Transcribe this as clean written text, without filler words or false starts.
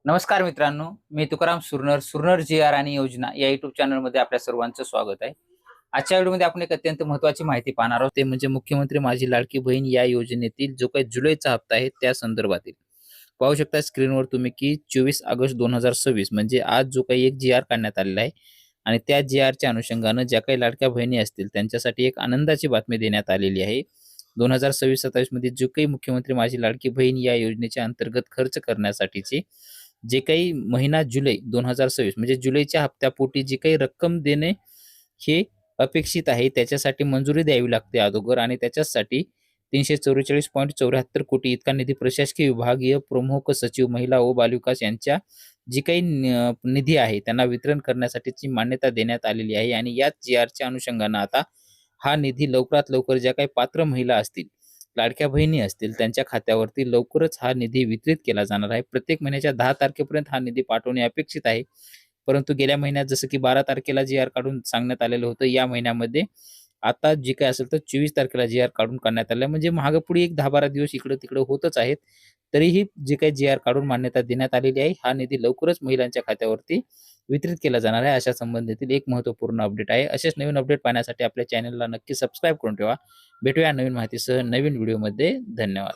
नमस्कार मित्रांनो, मी तुकाराम सुरनर, सुरनर जी-आर आणि योजना या युट्यूब चॅनलमध्ये आपल्या सर्वांचं स्वागत आहे. आजच्या व्हिडिओमध्ये आपण एक अत्यंत महत्त्वाची माहिती पाहणार आहोत. ते म्हणजे मुख्यमंत्री माझी लाडकी बहीण या योजनेतील जो काही जुलैचा हप्ता आहे त्या संदर्भातील. पाहू शकता स्क्रीनवर तुम्ही की 24 ऑगस्ट 2026 म्हणजे आज जो काही एक जी-आर काढण्यात आलेला आहे आणि त्या जी-आरच्या अनुषंगानं ज्या काही लाडक्या बहिणी असतील त्यांच्यासाठी एक आनंदाची बातमी देण्यात आलेली आहे. 2026-27 मध्ये जो काही मुख्यमंत्री माझी लाडकी बहीण या योजनेच्या अंतर्गत खर्च करण्यासाठीचे जे काही महिना जुलै 2026 म्हणजे जुलैच्या हप्त्यापोटी जी काही रक्कम देणे हे अपेक्षित आहे, त्याच्यासाठी मंजुरी द्यावी लागते अगोदर आणि त्याच्यासाठी 344.74 कोटी इतका निधी प्रशासकीय विभागीय प्रमुख सचिव महिला व बालविकास यांच्या जी काही निधी आहे त्यांना वितरण करण्यासाठीची मान्यता देण्यात आलेली आहे आणि याच जी-आरच्या अनुषंगानं आता हा निधी लवकरात लवकर ज्या काही पात्र महिला असतील, लाडक्या बहिणी असतील त्यांच्या खात्यावरती लवकरच हा निधी वितरित केला जाणार आहे. प्रत्येक महिन्याच्या 10 तारखेपर्यंत हा निधी पाठवणे अपेक्षित आहे. परंतु गेल्या महिन्यात जसं की 12 तारखेला जी-आर काढून सांगण्यात आलेलं होतं. या महिन्यामध्ये आता जे काही असेल तर 24 तारखेला जी-आर काढून काढण्यात आलं म्हणजे मागे-पुढे एक 10-12 दिवस इकडं-तिकडं होतच आहेत. तरीही जे काही जी-आर काढून मान्यता देण्यात आलेली आहे, हा निधी लवकरच महिलांच्या खात्यावरती वितरित केला जाणार आहे. अशा संबंधितील एक महत्त्वपूर्ण अपडेट आहे. असेच नवीन अपडेट पाहण्यासाठी आपल्या चॅनलला नक्की सबस्क्राईब करून ठेवा. भेटूया नवीन माहितीसह नवीन व्हिडिओमध्ये. धन्यवाद.